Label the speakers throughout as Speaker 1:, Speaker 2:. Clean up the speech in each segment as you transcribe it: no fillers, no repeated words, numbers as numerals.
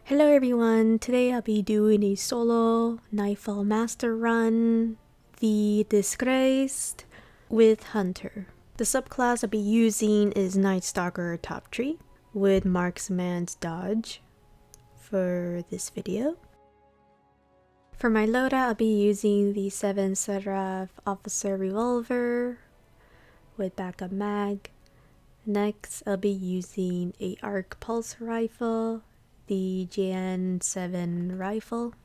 Speaker 1: Hello everyone, today I'll be doing a solo Nightfall Master run, the Disgraced, with Hunter. The subclass I'll be using is Night Stalker Top Tree with Marksman's Dodge for this video. For my loadout I'll be using the 7 Seraph Officer Revolver with backup mag. Next I'll be using a Arc Pulse Rifle, the Gen 7 rifle.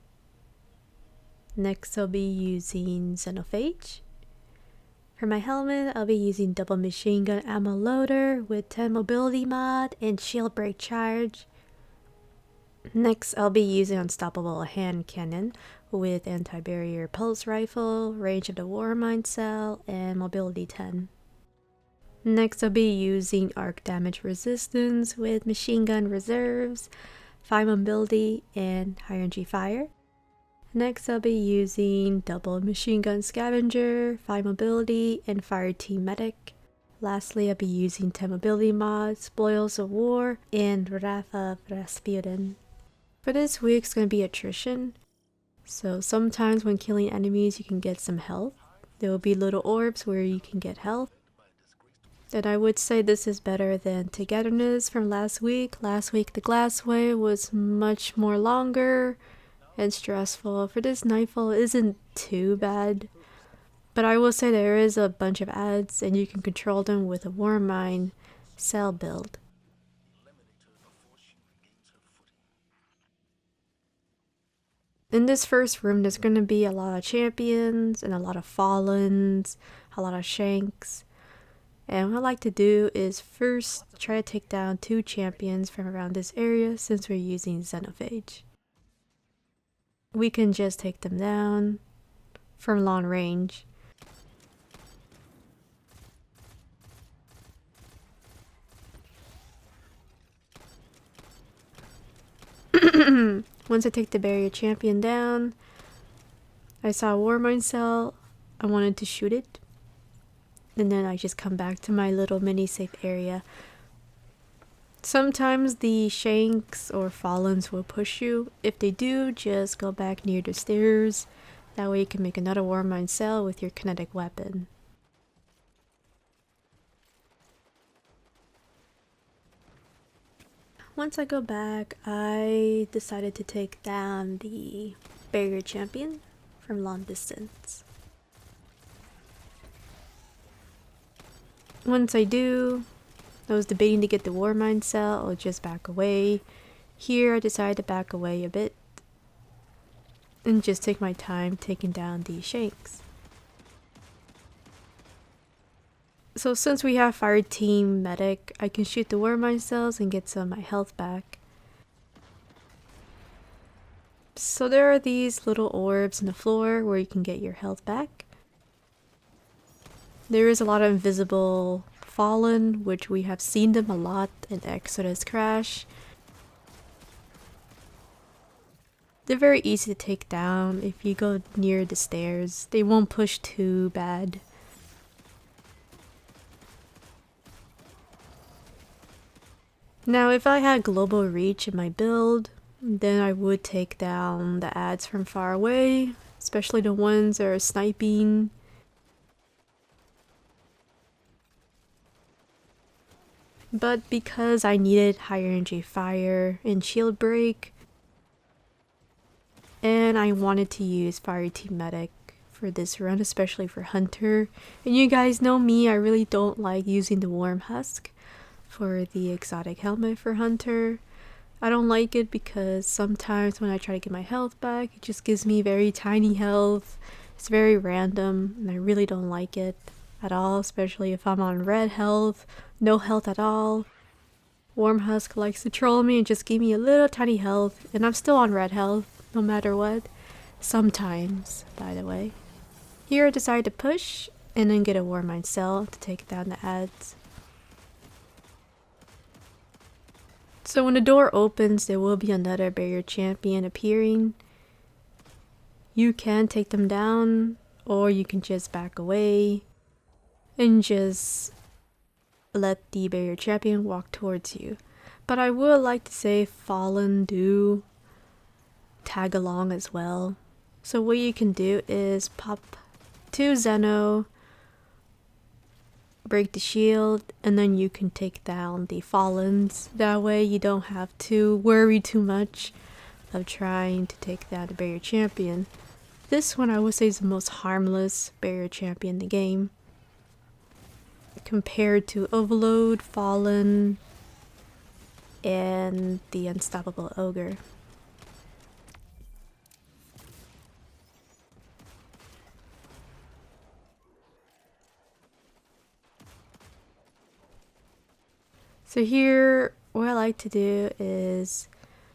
Speaker 1: Next I'll be using xenophage. For my helmet I'll be using double machine gun ammo loader with 10 mobility mod and shield break charge. Next I'll be using unstoppable hand cannon with anti-barrier pulse rifle, range of the Warmind cell, and mobility 10. Next I'll be using arc damage resistance with machine gun reserves, 5 mobility, and high energy fire. Next I'll be using double machine gun scavenger, 5 mobility, and fire team medic. Lastly I'll be using 10 mobility mods, spoils of war, and wrath of Rasputin. For this week it's going to be attrition, so sometimes when killing enemies you can get some health. There will be little orbs where you can get health. And I would say this is better than Togetherness from last week. Last week the glass wave was much more longer and stressful. For this Nightfall isn't too bad, but I will say there is a bunch of ads and you can control them with a Warmind cell build. In this first room there's going to be a lot of champions and a lot of fallens, a lot of shanks. And what I like to do is first try to take down 2 champions from around this area since we're using xenophage. We can just take them down from long range. Once I take the barrier champion down, I saw a Warmind cell, I wanted to shoot it. And then I just come back to my little mini safe area. Sometimes the shanks or fallens will push you. If they do, just go back near the stairs. That way you can make another Warmind cell with your kinetic weapon. Once I go back, I decided to take down the barrier champion from long distance. Once I do, I was debating to get the Warmind cell or just back away. Here I decided to back away a bit and just take my time taking down these shanks. So since we have fire team medic, I can shoot the Warmind cells and get some of my health back. So there are these little orbs in the floor where you can get your health back. There is a lot of invisible fallen, which we have seen them a lot in Exodus Crash. They're very easy to take down if you go near the stairs. They won't push too bad. Now if I had global reach in my build, then I would take down the ads from far away, especially the ones that are sniping. But because I needed higher energy fire and shield break, and I wanted to use fire team medic for this run, especially for Hunter, and you guys know me, I really don't like using the warm husk for the exotic helmet for Hunter. I don't like it because sometimes when I try to get my health back, it just gives me very tiny health. It's very random and I really don't like it at all, especially if I'm on red health, no health at all. Warm Husk likes to troll me and just give me a little tiny health, and I'm still on red health no matter what. Sometimes, by the way. Here I decided to push and then get a Warmind cell to take down the ads. So when the door opens, there will be another barrier champion appearing. You can take them down, or you can just back away and just let the barrier champion walk towards you. But I would like to say Fallen do tag along as well. So what you can do is pop 2 Xeno, break the shield, and then you can take down the Fallens. That way you don't have to worry too much of trying to take down the barrier champion. This one I would say is the most harmless barrier champion in the game, compared to Overload, Fallen, and the Unstoppable Ogre. So here, what I like to do is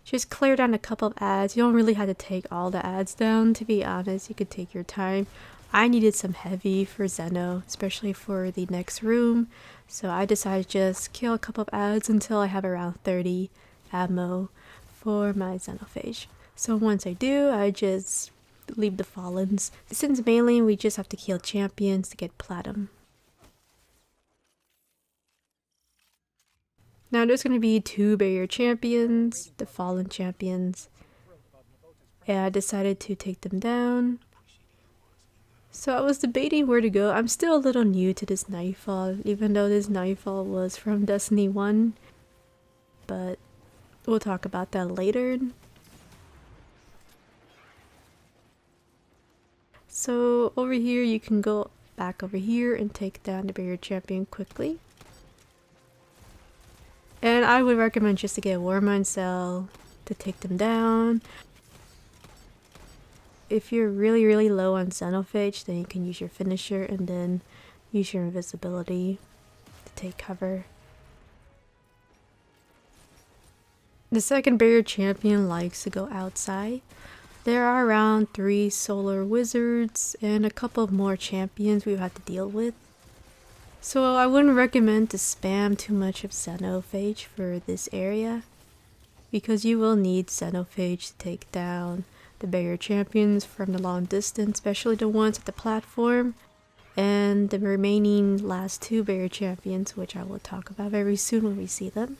Speaker 1: just clear down a couple of ads. You don't really have to take all the ads down, to be honest. You could take your time. I needed some heavy for Xeno, especially for the next room. So I decided to just kill a couple of ads until I have around 30 ammo for my xenophage. So once I do, I just leave the Fallens. Since mainly we just have to kill champions to get platinum. Now there's going to be 2 barrier champions, the Fallen champions, and I decided to take them down. So I was debating where to go. I'm still a little new to this Nightfall, even though this Nightfall was from Destiny 1, but we'll talk about that later. So over here you can go back over here and take down the barrier champion quickly. And I would recommend just to get a Warmind cell to take them down. If you're really low on xenophage, then you can use your finisher and then use your invisibility to take cover. The second barrier champion likes to go outside. There are around 3 solar wizards and a couple of more champions we have to deal with. So I wouldn't recommend to spam too much of xenophage for this area, because you will need xenophage to take down the barrier champions from the long distance, especially the ones at the platform, and the remaining last 2 barrier champions, which I will talk about very soon when we see them.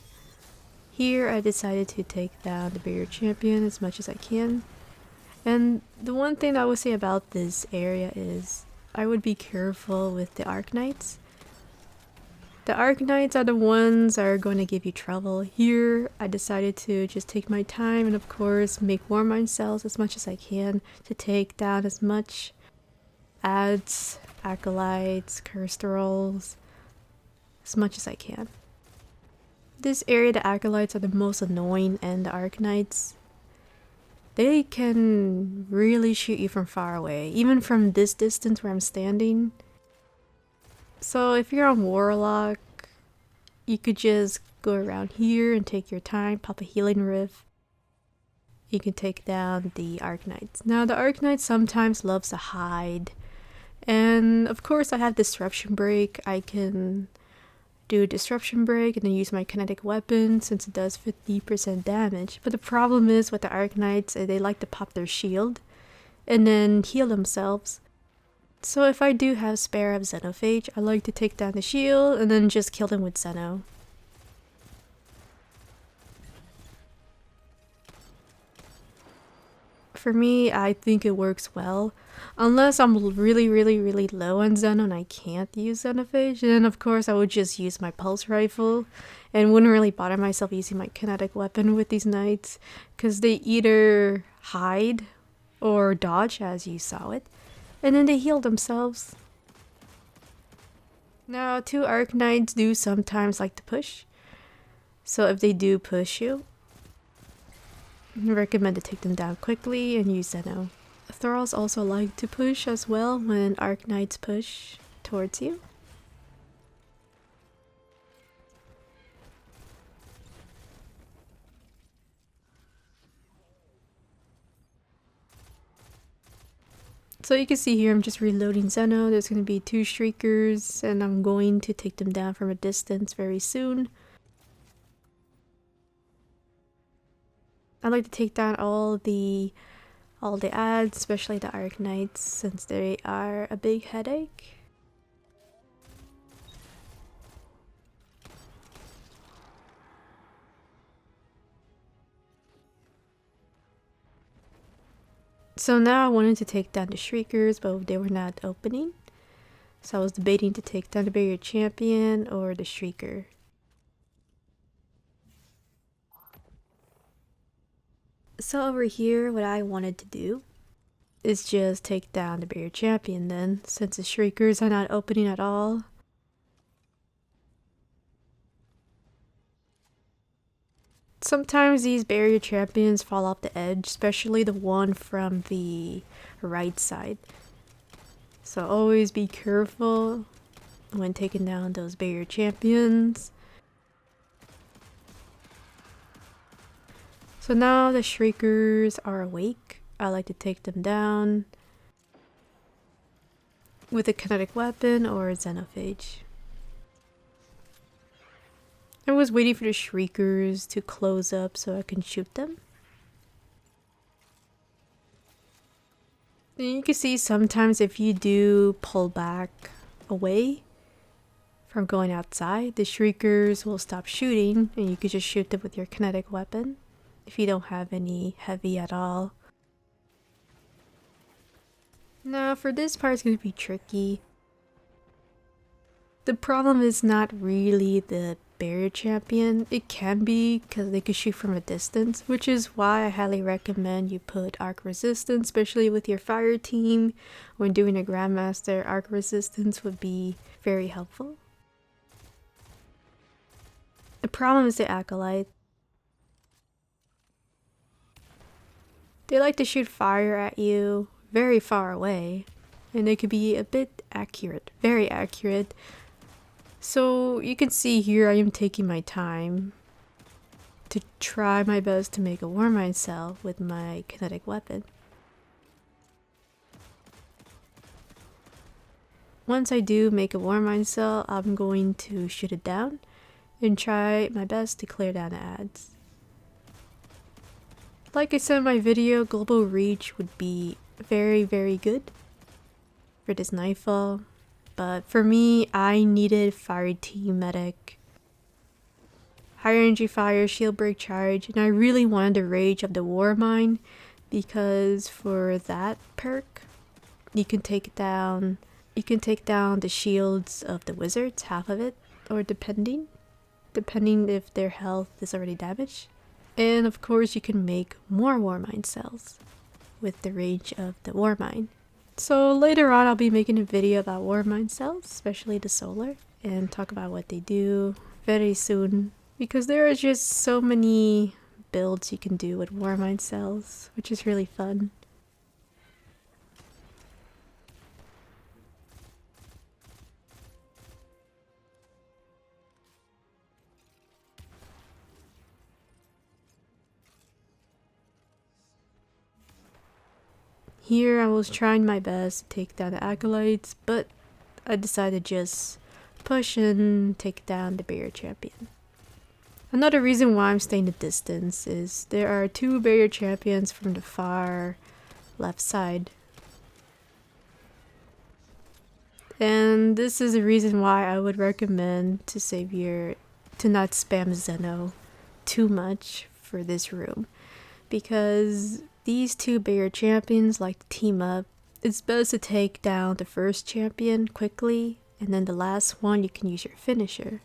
Speaker 1: Here I decided to take down the barrier champion as much as I can. And the one thing I would say about this area is I would be careful with the Arc-Knights. The Arc-Knights are the ones that are going to give you trouble. Here, I decided to just take my time and of course make Warmind cells as much as I can to take down as much ads, acolytes, cursed rolls, as much as I can. This area, the acolytes are the most annoying, and the Arc-Knights, they can really shoot you from far away, even from this distance where I'm standing. So if you're on Warlock, you could just go around here and take your time, pop a healing rift. You can take down the Arc-Knights. Now the Arc-Knight sometimes loves to hide, and of course I have Disruption Break. I can do Disruption Break and then use my kinetic weapon since it does 50% damage. But the problem is with the Arc-Knights, they like to pop their shield and then heal themselves. So if I do have spare of xenophage, I like to take down the shield and then just kill them with Xeno. For me, I think it works well. Unless I'm really low on Xeno and I can't use xenophage, then of course I would just use my pulse rifle and wouldn't really bother myself using my kinetic weapon with these knights, because they either hide or dodge, as you saw it, and then they heal themselves. Now, 2 Arc-Knights do sometimes like to push, so if they do push you, I recommend to take them down quickly and use Xeno. Thralls also like to push as well when Arc-Knights push towards you. So you can see here I'm just reloading Xeno. There's going to be 2 Shriekers and I'm going to take them down from a distance very soon. I like to take down all the ads, especially the Arc-Knights, since they are a big headache. So now I wanted to take down the Shriekers, but they were not opening. So I was debating to take down the Barrier Champion or the Shrieker. So over here, what I wanted to do is just take down the Barrier Champion then, since the Shriekers are not opening at all. Sometimes these barrier champions fall off the edge, especially the one from the right side. So always be careful when taking down those barrier champions. So now the Shriekers are awake. I like to take them down with a kinetic weapon or a xenophage. I was waiting for the Shriekers to close up so I can shoot them. And you can see sometimes if you do pull back away from going outside, the Shriekers will stop shooting and you can just shoot them with your kinetic weapon if you don't have any heavy at all. Now for this part it's going to be tricky. The problem is not really the barrier champion. It can be because they can shoot from a distance, which is why I highly recommend you put arc resistance, especially with your fire team. When doing a grandmaster, arc resistance would be very helpful. The problem is the acolyte. They like to shoot fire at you very far away, and they could be a bit accurate, very accurate. So you can see here I am taking my time to try my best to make a Warmind cell with my kinetic weapon. Once I do make a Warmind cell, I'm going to shoot it down and try my best to clear down the ads. Like I said in my video, global reach would be very good for this Nightfall. But for me, I needed Fire Team Medic, Higher Energy Fire, Shield Break Charge, and I really wanted the Rage of the Warmind because for that perk, you can take down the shields of the wizards, half of it, or depending if their health is already damaged. And of course, you can make more Warmind cells with the Rage of the Warmind. So later on I'll be making a video about Warmind cells, especially the solar, and talk about what they do very soon. Because there are just so many builds you can do with Warmind cells, which is really fun. Here I was trying my best to take down the acolytes, but I decided to just push and take down the barrier champion. Another reason why I'm staying the distance is there are two barrier champions from the far left side. And this is the reason why I would recommend to not spam Xeno too much for this room. Because these two barrier champions like to team up. It's best to take down the first champion quickly, and then the last one you can use your finisher.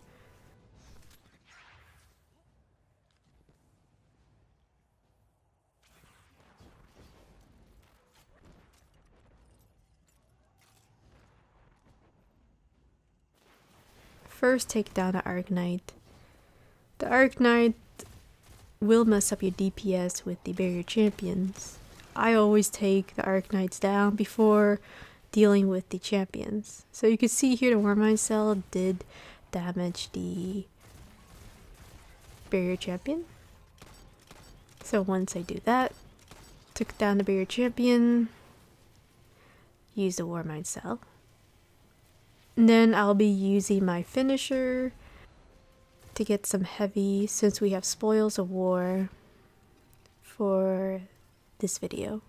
Speaker 1: First take down the Arc Knight. The Arc Knight will mess up your DPS with the barrier champions. I always take the Arc Knights down before dealing with the champions. So you can see here the Warmind cell did damage the barrier champion. So once I do that, took down the barrier champion, use the Warmind cell. And then I'll be using my finisher to get some heavy since we have Spoils of War for this video.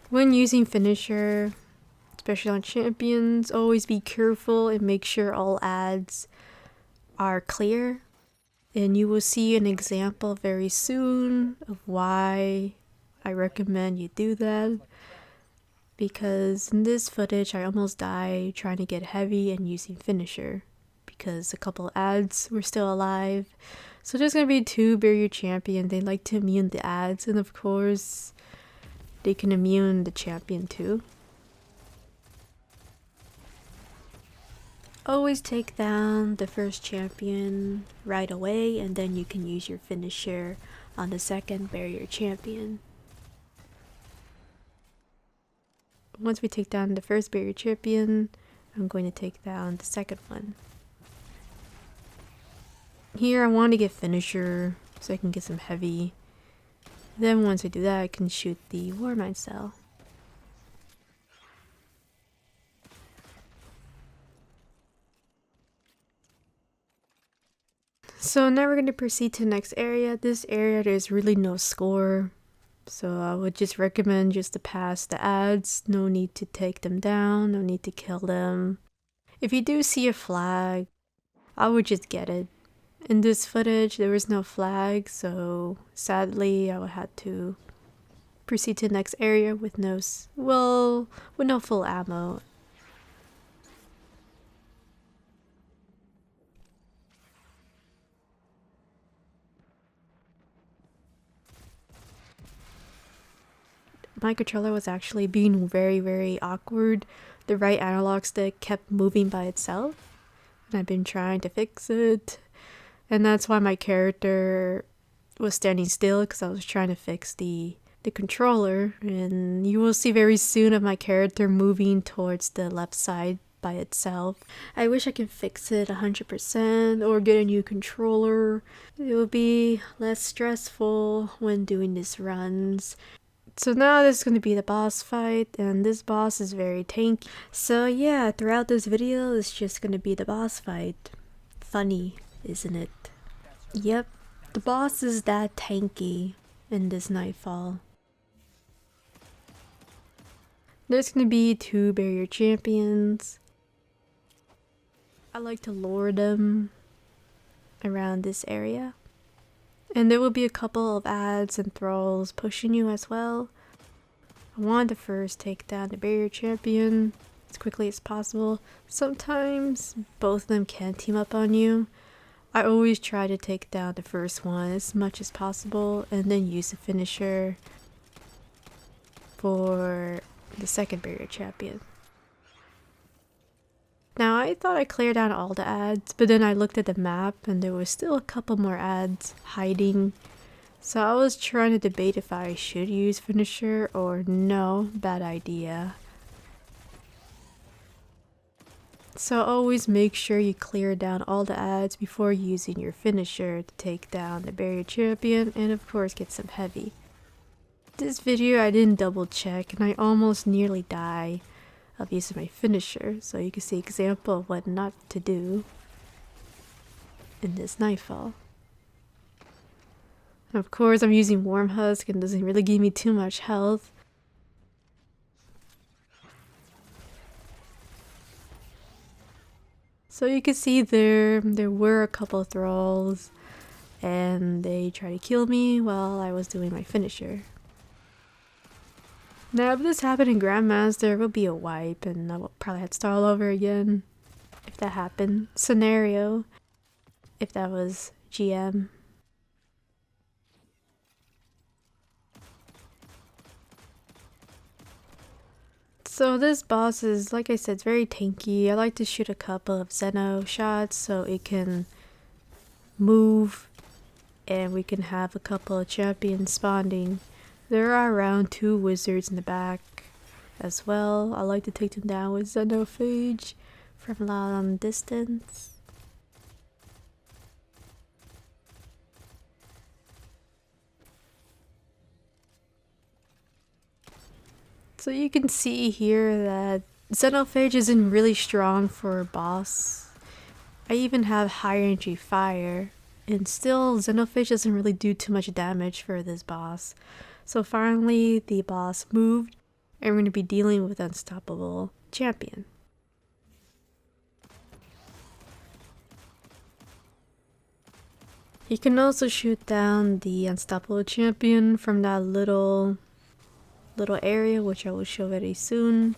Speaker 1: When using finisher, especially on champions. Always be careful and make sure all ads are clear. And you will see an example very soon of why I recommend you do that. Because in this footage I almost died trying to get heavy and using finisher. Because a couple ads were still alive. So there's gonna be 2 barrier champion. They like to immune the ads, and of course they can immune the champion too. Always take down the first champion right away, and then you can use your finisher on the second barrier champion. Once we take down the first barrier champion, I'm going to take down the second one. Here I want to get finisher so I can get some heavy. Then once I do that, I can shoot the Warmind cell. So now we're going to proceed to the next area. This area there's really no score. So I would just recommend just to pass the ads. No need to take them down, no need to kill them. If you do see a flag, I would just get it. In this footage, there was no flag, so sadly, I would have to proceed to the next area with no full ammo. My controller was actually being very awkward. The right analog stick kept moving by itself, and I've been trying to fix it. And that's why my character was standing still, because I was trying to fix the controller. And you will see very soon of my character moving towards the left side by itself. I wish I could fix it 100% or get a new controller. It will be less stressful when doing these runs. So now this is going to be the boss fight, and this boss is very tanky. So yeah, throughout this video it's just going to be the boss fight. Funny, isn't it? Yep, the boss is that tanky in this Nightfall. There's going to be 2 barrier champions. I like to lure them around this area. And there will be a couple of ads and thralls pushing you as well. I want to first take down the barrier champion as quickly as possible. Sometimes both of them can team up on you. I always try to take down the first one as much as possible and then use the finisher for the second barrier champion. Now I thought I cleared out all the ads, but then I looked at the map and there was still a couple more ads hiding. So I was trying to debate if I should use finisher or no, bad idea. So always make sure you clear down all the ads before using your finisher to take down the barrier champion and of course get some heavy. This video I didn't double check and I almost nearly died of using my finisher, so you can see an example of what not to do in this Nightfall. And of course I'm using Warm Husk and doesn't really give me too much health. So you can see there were a couple of thralls and they tried to kill me while I was doing my finisher. Now if this happened in Grandmaster, it would be a wipe and I will probably have to start all over again if that happened. Scenario, if that was GM. So this boss is, like I said, it's very tanky. I like to shoot a couple of Xeno shots so it can move and we can have a couple of champions spawning. There are around 2 wizards in the back as well. I like to take them down with xenophage from a long distance. So you can see here that xenophage isn't really strong for a boss. I even have high energy fire, and still xenophage doesn't really do too much damage for this boss. So finally the boss moved, and we're going to be dealing with Unstoppable Champion. You can also shoot down the Unstoppable Champion from that little area, which I will show very soon.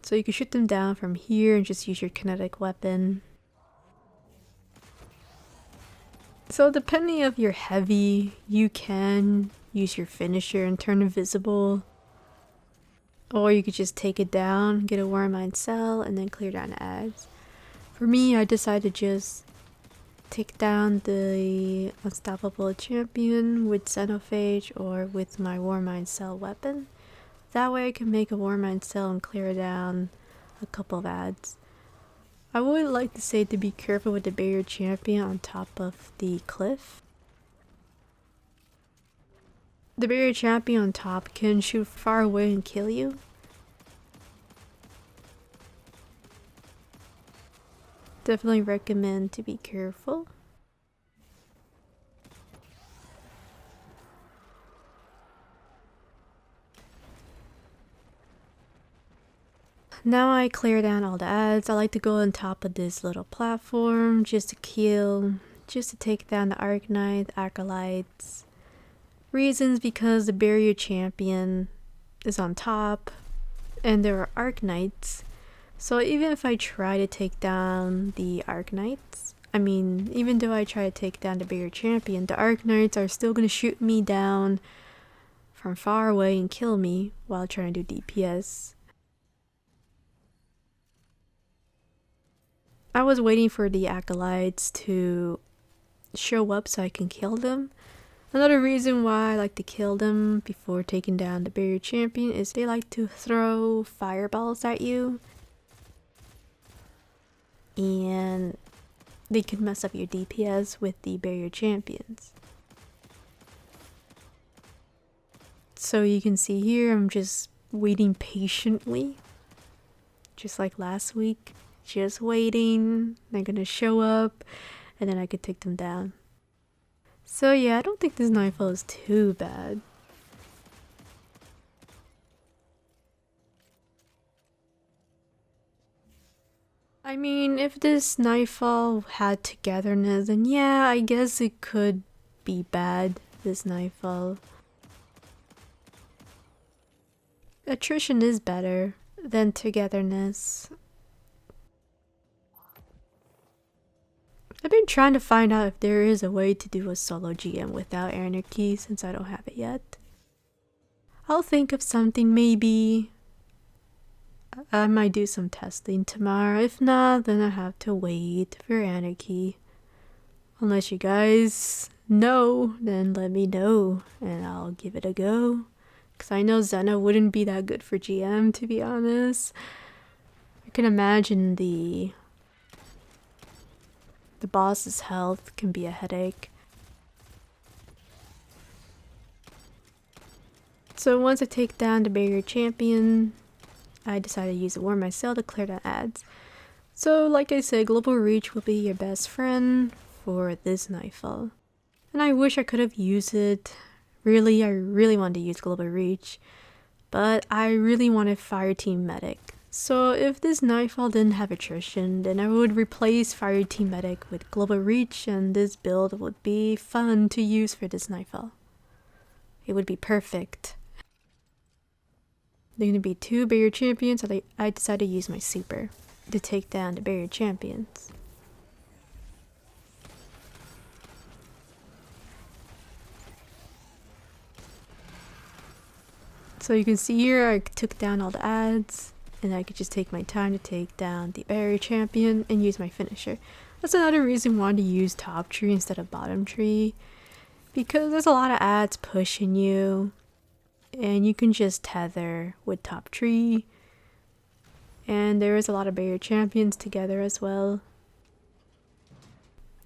Speaker 1: So you can shoot them down from here and just use your kinetic weapon. So depending if you're heavy, you can use your finisher and turn invisible. Or you could just take it down, get a Warmind cell, and then clear down the ads. For me, I decided to just take down the Unstoppable Champion with xenophage or with my Warmind cell weapon. That way I can make a Warmind cell and clear down a couple of ads. I would like to say to be careful with the barrier champion on top of the cliff. The barrier champion on top can shoot far away and kill you. Definitely recommend to be careful. Now I clear down all the ads. I like to go on top of this little platform just to take down the Arcanite, Acolytes. Reasons because the barrier champion is on top and there are Arcanites. So even if I try to take down the Arcanites, even though I try to take down the barrier champion, the Arcanites are still going to shoot me down from far away and kill me while trying to do DPS. I was waiting for the Acolytes to show up so I can kill them. Another reason why I like to kill them before taking down the barrier champion is they like to throw fireballs at you. And they can mess up your DPS with the barrier champions. So you can see here I'm just waiting patiently. Just like last week. Just waiting. They're gonna show up and then I could take them down. So yeah, I don't think this Nightfall is too bad. If this Nightfall had togetherness, then yeah, I guess it could be bad, this Nightfall. Attrition is better than togetherness. I've been trying to find out if there is a way to do a solo GM without Anarchy since I don't have it yet. I'll think of something maybe. I might do some testing tomorrow. If not, then I have to wait for Anarchy. Unless you guys know, then let me know and I'll give it a go. Because I know Xena wouldn't be that good for GM, to be honest. I can imagine the boss's health can be a headache. So once I take down the barrier champion, I decided to use the Warmind cell to clear down ads. So like I said, global reach will be your best friend for this Nightfall. And I wish I could have used it. I really wanted to use global reach. But I really wanted Fireteam Medic. So if this Nightfall didn't have attrition, then I would replace Fireteam Medic with global reach and this build would be fun to use for this Nightfall. It would be perfect. There are going to be 2 barrier champions, so I decided to use my super to take down the barrier champions. So you can see here I took down all the ads and I could just take my time to take down the barrier champion and use my finisher. That's another reason why to use top tree instead of bottom tree, because there's a lot of ads pushing you and you can just tether with top tree, and there is a lot of barrier champions together as well.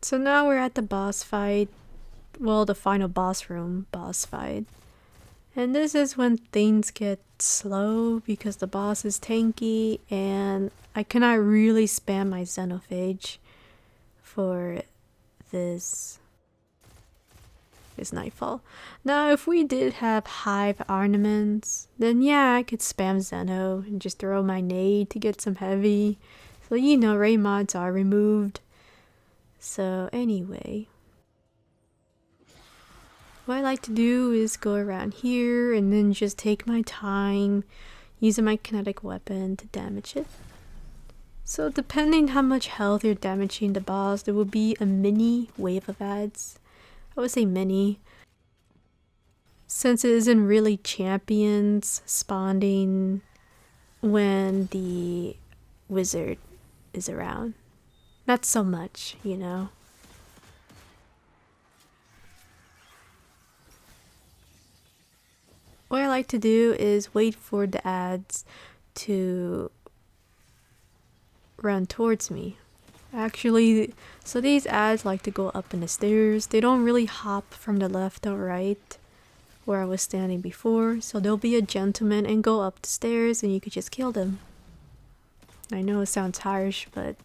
Speaker 1: So now we're at the boss fight, well, the final boss room boss fight. And this is when things get slow because the boss is tanky and I cannot really spam my xenophage for this Darkest Nightfall. Now, if we did have hive ornaments, then yeah, I could spam Xeno and just throw my nade to get some heavy. So, you know, ray mods are removed. So, anyway. What I like to do is go around here and then just take my time using my kinetic weapon to damage it. So depending how much health you're damaging the boss, there will be a mini wave of ads. I would say mini, since it isn't really champions spawning when the wizard is around. Not so much, you know. What I like to do is wait for the ads to run towards me. Actually, so these ads like to go up in the stairs. They don't really hop from the left or right where I was standing before. So there'll be a gentleman and go up the stairs and you could just kill them. I know it sounds harsh, but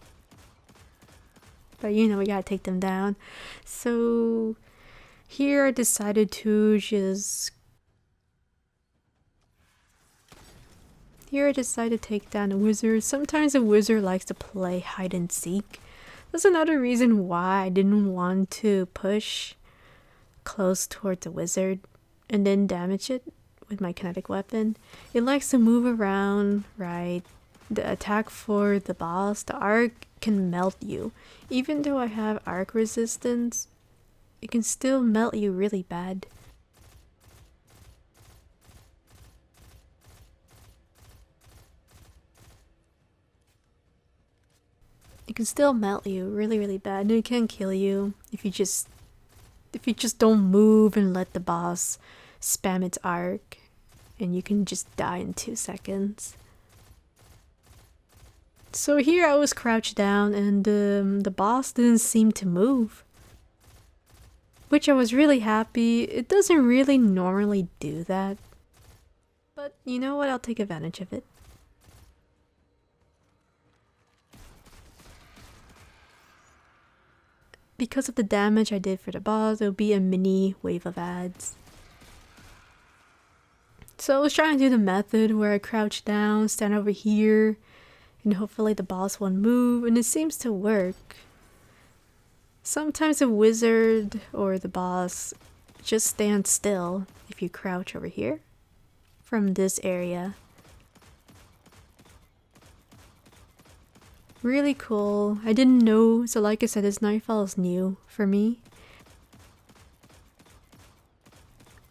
Speaker 1: you know, we gotta take them down. So here I decided to just take down a wizard. Sometimes a wizard likes to play hide and seek. That's another reason why I didn't want to push close towards the wizard and then damage it with my kinetic weapon. It likes to move around, right? The attack for the boss, the arc can melt you. Even though I have arc resistance, it can still melt you really bad. It can still melt you really bad, and it can kill you if you just don't move and let the boss spam its arc, and you can just die in 2 seconds. So here I was crouched down and the boss didn't seem to move, which I was really happy. It doesn't really normally do that, but you know what, I'll take advantage of it. Because of the damage I did for the boss, there'll be a mini wave of ads. So I was trying to do the method where I crouch down, stand over here, and hopefully the boss won't move, and it seems to work. Sometimes a wizard or the boss just stands still if you crouch over here from this area. Really cool. I didn't know, so like I said, this Nightfall is new for me.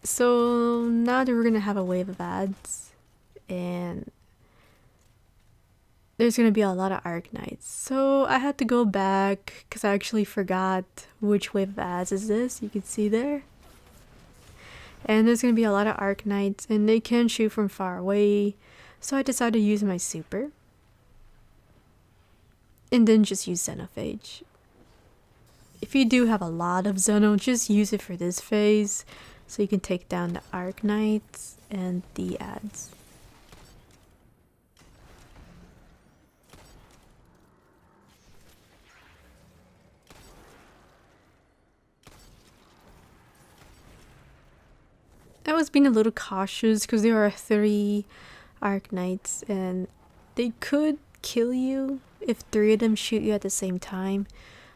Speaker 1: So now that we're gonna have a wave of ads, and there's gonna be a lot of Arc Knights. So I had to go back because I actually forgot which wave of ads is this. You can see there. And there's gonna be a lot of Arc Knights, and they can shoot from far away. So I decided to use my super. And then just use xenophage. If you do have a lot of Xeno, just use it for this phase so you can take down the Arc Knights and the ads. I was being a little cautious because there are 3 Arc Knights and they could kill you if 3 of them shoot you at the same time.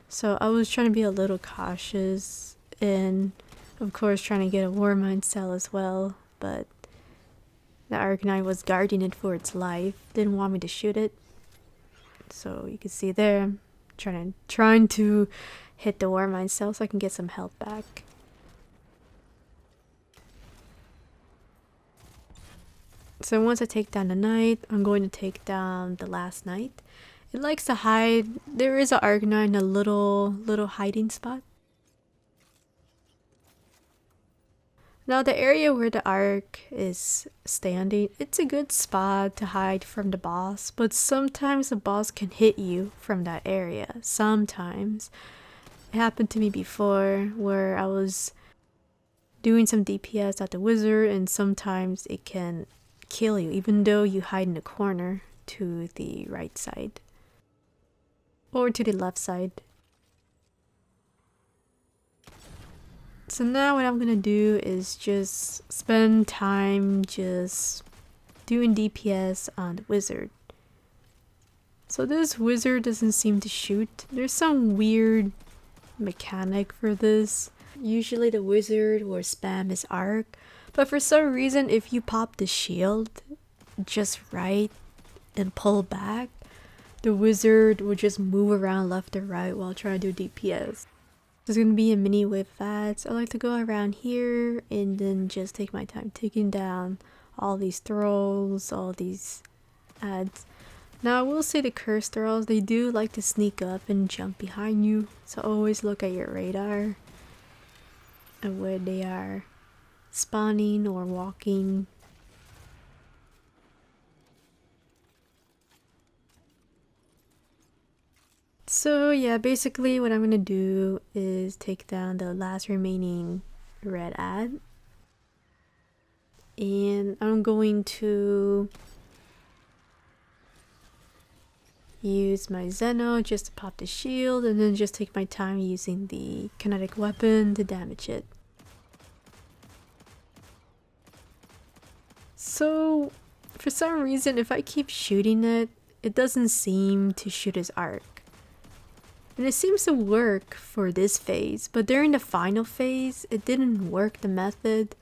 Speaker 1: So I was trying to be a little cautious and of course trying to get a Warmind cell as well, but the Arc Knight was guarding it for its life, didn't want me to shoot it. So you can see there, I'm trying to hit the Warmind cell so I can get some health back. So once I take down the knight, I'm going to take down the last knight. It likes to hide. There is an Arc Knight in a little hiding spot. Now the area where the Arc is standing, it's a good spot to hide from the boss, but sometimes the boss can hit you from that area. Sometimes. It happened to me before where I was doing some DPS at the wizard and sometimes it can kill you even though you hide in the corner to the right side or to the left side. So now what I'm gonna do is just spend time just doing DPS on the wizard. So this wizard doesn't seem to shoot. There's some weird mechanic for this. Usually the wizard will spam his arc, but for some reason if you pop the shield just right and pull back, the wizard will just move around left or right while trying to do DPS. There's gonna be a mini wave of ads. I like to go around here and then just take my time taking down all these thralls, all these ads. Now I will say the cursed thralls, they do like to sneak up and jump behind you, so always look at your radar and where they are spawning or walking. So yeah, basically what I'm gonna do is take down the last remaining red ad. And I'm going to use my Xeno just to pop the shield and then just take my time using the kinetic weapon to damage it. So for some reason if I keep shooting it, it doesn't seem to shoot his arc. And it seems to work for this phase, but during the final phase, it didn't work, the method.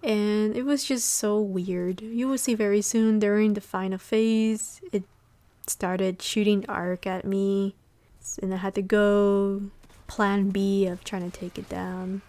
Speaker 1: And it was just so weird. You will see very soon during the final phase, it started shooting arc at me. And I had to go plan B of trying to take it down.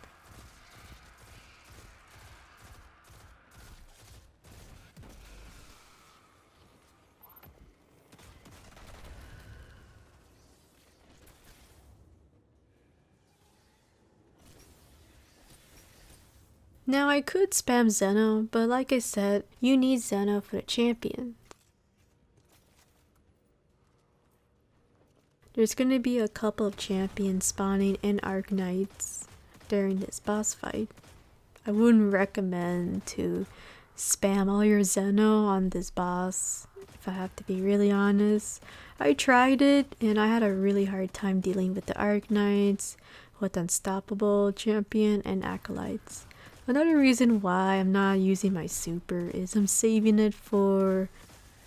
Speaker 1: Now I could spam Xeno, but like I said, you need Xeno for the champion. There's gonna be a couple of champions spawning in Arknights during this boss fight. I wouldn't recommend to spam all your Xeno on this boss, if I have to be really honest. I tried it and I had a really hard time dealing with the Arknights, with Unstoppable champion and Acolytes. Another reason why I'm not using my super is I'm saving it for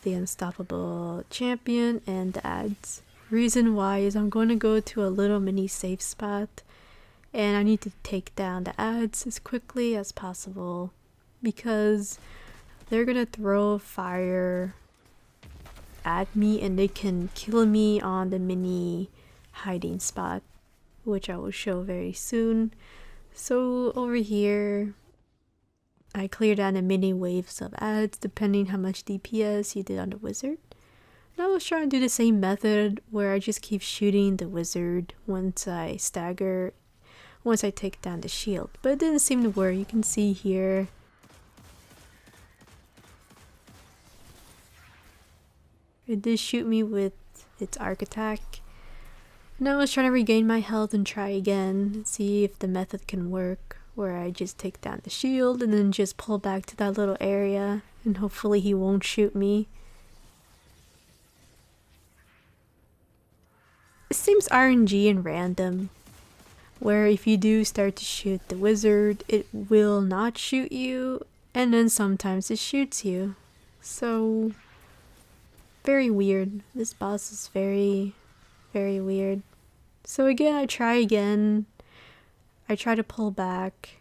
Speaker 1: the Unstoppable champion and the ads. Reason why is I'm going to go to a little mini safe spot and I need to take down the ads as quickly as possible because they're going to throw fire at me and they can kill me on the mini hiding spot, which I will show very soon. So over here, I cleared down the mini waves of ads depending how much DPS you did on the wizard. And I was trying to do the same method where I just keep shooting the wizard once I stagger, once I take down the shield. But it didn't seem to work. You can see here. It did shoot me with its arc attack. And I was trying to regain my health and try again, see if the method can work, where I just take down the shield and then just pull back to that little area and hopefully he won't shoot me. It seems RNG and random, where if you do start to shoot the wizard, it will not shoot you, and then sometimes it shoots you. So, very weird. This boss is very weird. So again, I try again. I try to pull back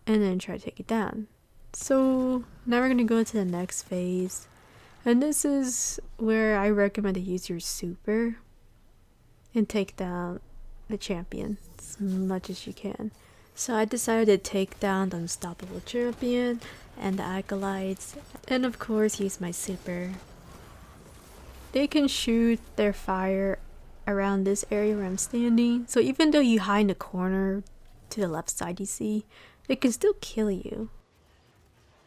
Speaker 1: and then try to take it down. So now we're gonna go to the next phase. And this is where I recommend to use your super and take down the champion as much as you can. So I decided to take down the Unstoppable champion and the Acolytes and of course use my super. They can shoot their fire around this area where I'm standing, so even though you hide in the corner to the left side you see, they can still kill you.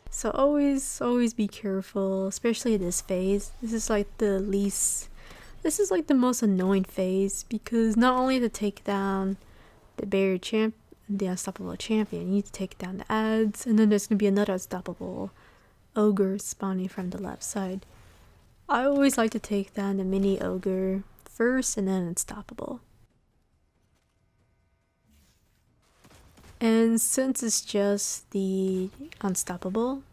Speaker 1: So always be careful, especially this phase. This is like the most annoying phase because not only to take down the barrier champ, the Unstoppable champion, you need to take down the ads, and then there's gonna be another Unstoppable ogre spawning from the left side. I always like to take down the mini ogre first and then Unstoppable. And since it's just the unstoppable,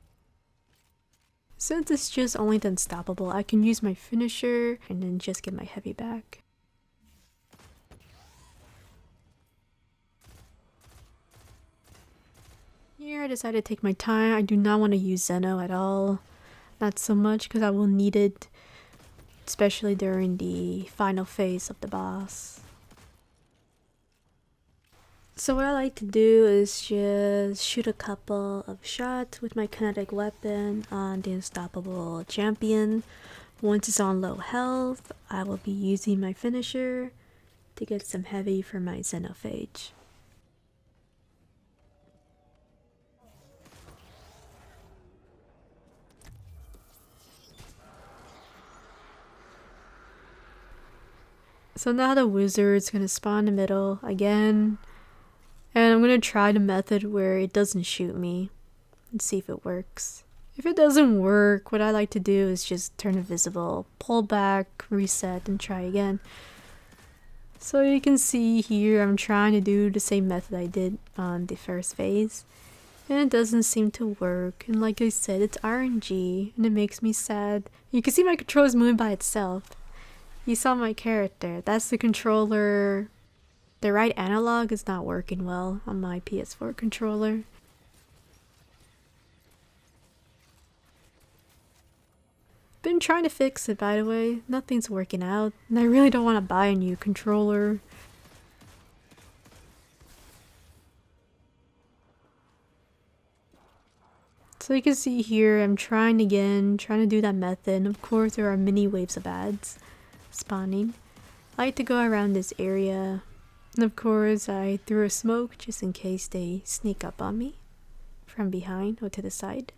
Speaker 1: I can use my finisher and then just get my heavy back. Here I decided to take my time. I do not want to use Xeno at all. Not so much because I will need it, especially during the final phase of the boss. So what I like to do is just shoot a couple of shots with my kinetic weapon on the unstoppable champion. Once it's on low health, I will be using my finisher to get some heavy for my xenophage. So now the wizard's gonna spawn in the middle again. And I'm gonna try the method where it doesn't shoot me and see if it works. If it doesn't work, what I like to do is just turn invisible, pull back, reset, and try again. So you can see here I'm trying to do the same method I did on the first phase. And it doesn't seem to work. And like I said, it's RNG and it makes me sad. You can see my controller is moving by itself. You saw my character. That's the controller. The right analog is not working well on my PS4 controller. Been trying to fix it, by the way. Nothing's working out, and I really don't want to buy a new controller. So you can see here, I'm trying again, trying to do that method, and of course there are many waves of ads spawning. I like to go around this area. And of course, I threw a smoke just in case they sneak up on me from behind or to the side.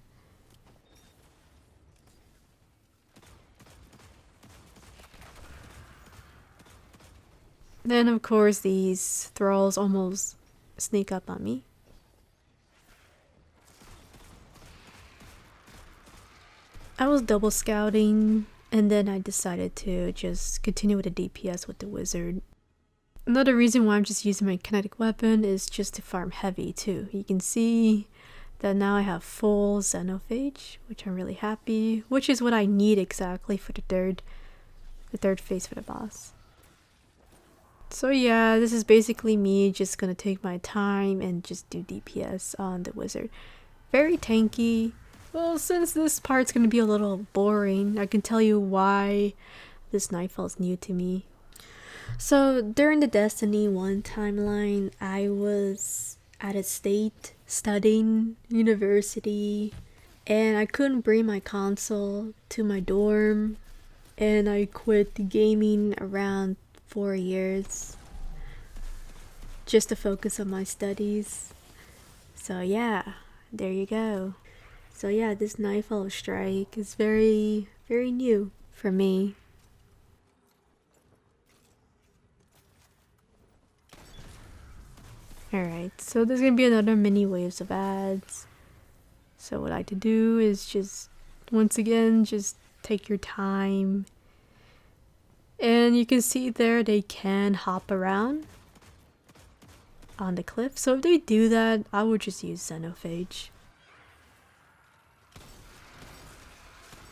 Speaker 1: Then of course these thralls almost sneak up on me. I was double scouting and then I decided to just continue with the DPS with the wizard. Another reason why I'm just using my kinetic weapon is just to farm heavy too. You can see that now I have full xenophage, which I'm really happy, which is what I need exactly for the third phase for the boss. So yeah, this is basically me just gonna take my time and just do DPS on the wizard. Very tanky. Well, since this part's gonna be a little boring, I can tell you why this Nightfall is new to me. So during the Destiny 1 timeline, I was at a state studying university and I couldn't bring my console to my dorm and I quit gaming around 4 years just to focus on my studies. So yeah, there you go. So yeah, this Nightfall strike is very, very new for me. Alright, so there's gonna be another mini waves of ads. So what I like to do is just, once again, just take your time. And you can see there they can hop around on the cliff. So if they do that, I would just use xenophage.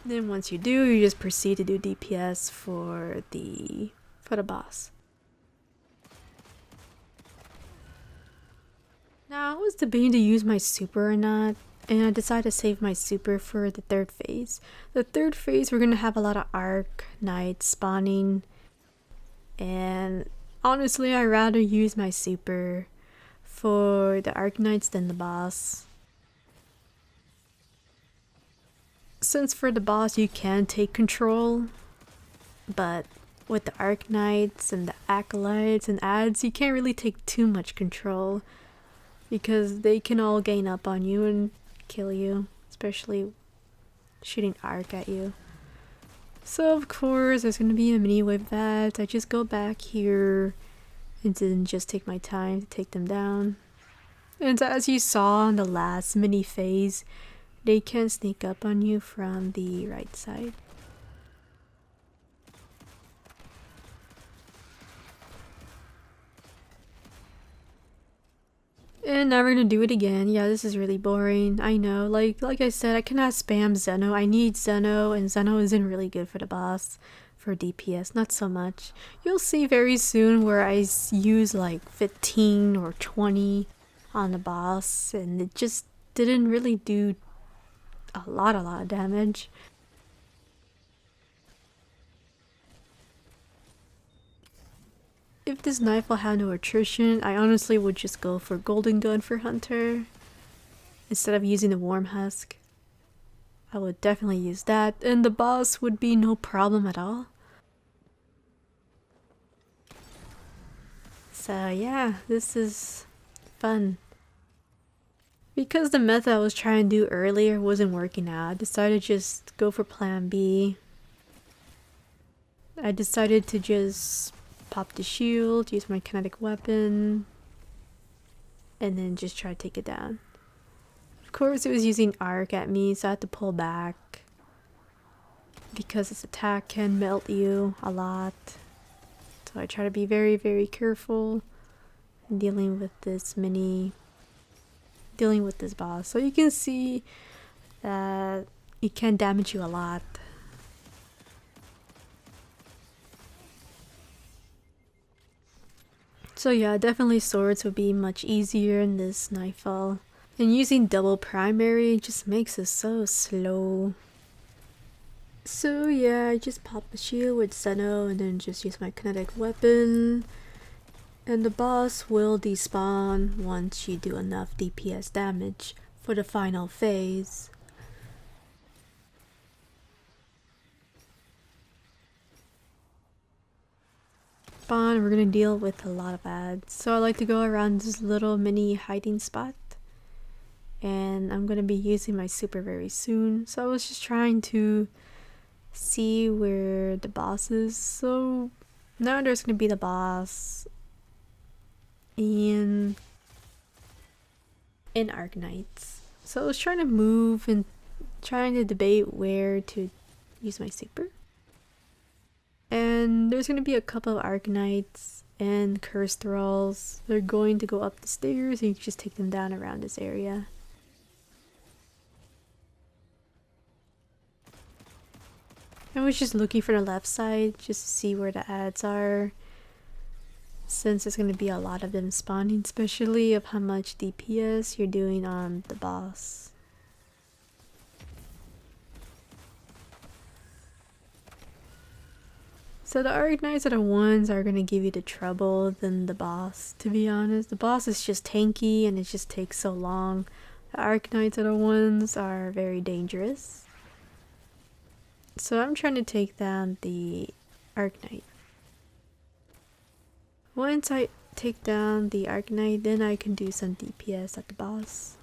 Speaker 1: Then once you do, you just proceed to do DPS for the boss. Now, I was debating to use my super or not, and I decided to save my super for the third phase. The third phase, we're gonna have a lot of Arc Knights spawning, and honestly, I'd rather use my super for the Arc Knights than the boss. Since for the boss you can take control, but with the Arc Knights and the Acolytes and ads, you can't really take too much control. Because they can all gain up on you and kill you, especially shooting arc at you. So of course there's gonna be a mini wave of that. I just go back here and then just take my time to take them down. And as you saw in the last mini phase, they can sneak up on you from the right side. And now we're gonna do it again. Yeah, this is really boring. I know. Like I said, I cannot spam Xeno. I need Xeno, and Xeno isn't really good for the boss. For DPS, not so much. You'll see very soon where I use like 15 or 20 on the boss, and it just didn't really do a lot of damage. If this Nightfall had no attrition, I honestly would just go for Golden Gun for Hunter instead of using the Warm Husk. I would definitely use that, and the boss would be no problem at all. So yeah, this is fun. Because the method I was trying to do earlier wasn't working out, I decided to just go for plan B. I decided to just pop the shield, use my kinetic weapon, and then just try to take it down. Of course it was using arc at me, so I had to pull back because its attack can melt you a lot. So I try to be very careful in dealing with this boss. So you can see that it can damage you a lot. So yeah, definitely swords would be much easier in this Nightfall. And using double primary just makes it so slow. So yeah, I just pop the shield with Xeno and then just use my kinetic weapon. And the boss will despawn once you do enough DPS damage for the final phase. Spawn, we're gonna deal with a lot of ads. So I like to go around this little mini hiding spot. And I'm gonna be using my super very soon. So I was just trying to see where the boss is. So now there's gonna be the boss in Arknights. So I was trying to move and trying to debate where to use my super. And there's gonna be a couple of Arknights and cursed thralls. They're going to go up the stairs and you can just take them down around this area. I was just looking for the left side just to see where the ads are, since there's going to be a lot of them spawning, especially of how much DPS you're doing on the boss. So the Arknights are the ones that are going to give you the trouble than the boss, to be honest. The boss is just tanky and it just takes so long. The Arknights are the ones that are very dangerous. So I'm trying to take down the Arknight. Once I take down the Arknight, then I can do some DPS at the boss.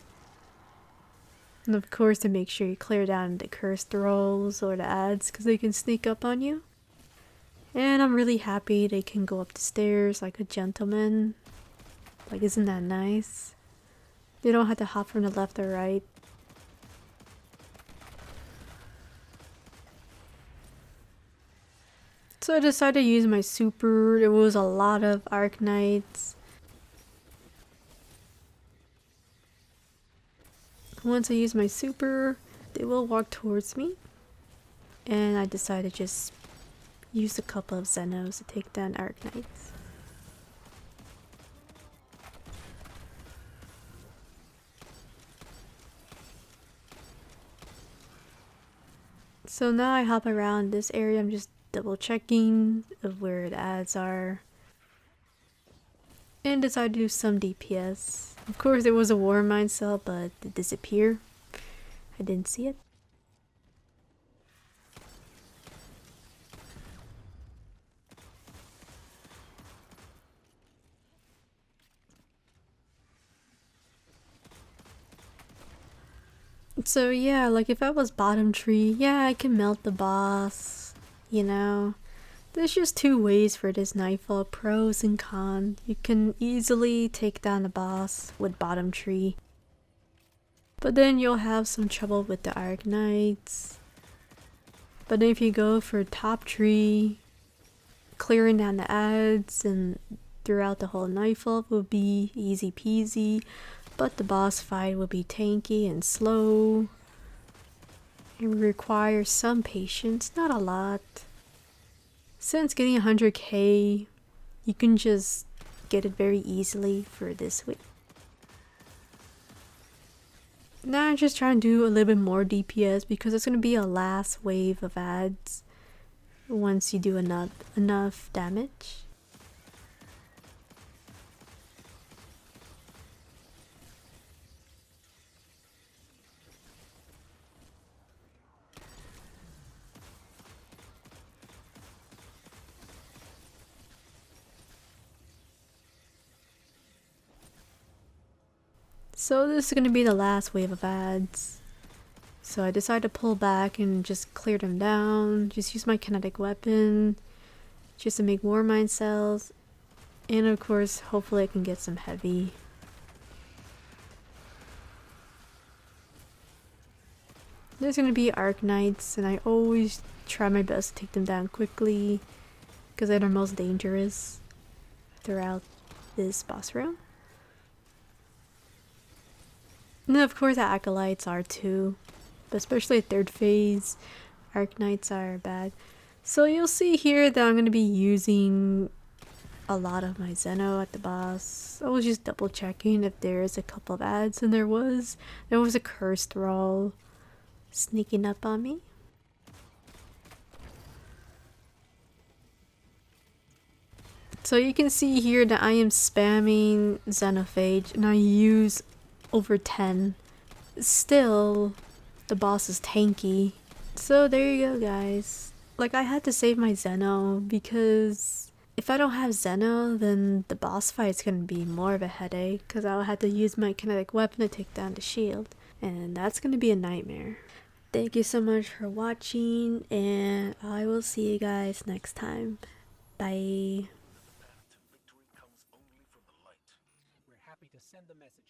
Speaker 1: And of course to make sure you clear down the cursed thralls or the ads because they can sneak up on you. And I'm really happy they can go up the stairs like a gentleman. Like, isn't that nice? They don't have to hop from the left or right. So I decided to use my super. There was a lot of Arknights. Once I use my super, they will walk towards me. And I decided to just use a couple of Xenos to take down Arknights. So now I hop around this area. I'm just double checking of where the ads are. And decided to do some DPS. Of course there was a Warmind cell, but it disappeared. I didn't see it. So yeah, like if I was bottom tree, yeah, I can melt the boss, you know. There's just two ways for this Nightfall, pros and cons. You can easily take down the boss with bottom tree. But then you'll have some trouble with the Arknights. But then if you go for top tree, clearing down the ads and throughout the whole Nightfall will be easy peasy, but the boss fight will be tanky and slow. It requires some patience, not a lot. Since getting 100k, you can just get it very easily for this week. Now I'm just trying to do a little bit more DPS because it's going to be a last wave of ads once you do enough damage. So this is going to be the last wave of ads. So I decided to pull back and just clear them down. Just use my kinetic weapon. Just to make Warmind cells. And of course, hopefully I can get some heavy. There's going to be Arc Knights. And I always try my best to take them down quickly. Because they're the most dangerous throughout this boss room. And then of course the Acolytes are too. But especially at 3rd phase, Arc Knights are bad. So you'll see here that I'm going to be using a lot of my Xeno at the boss. I was just double checking if there is a couple of ads, and there was a cursed thrall sneaking up on me. So you can see here that I am spamming xenophage and I use over 10. Still, the boss is tanky. So there you go, guys. Like, I had to save my Xeno because if I don't have Xeno, then the boss fight's gonna be more of a headache because I'll have to use my kinetic weapon to take down the shield. And that's gonna be a nightmare. Thank you so much for watching, and I will see you guys next time. Bye.
Speaker 2: We're happy to send the message.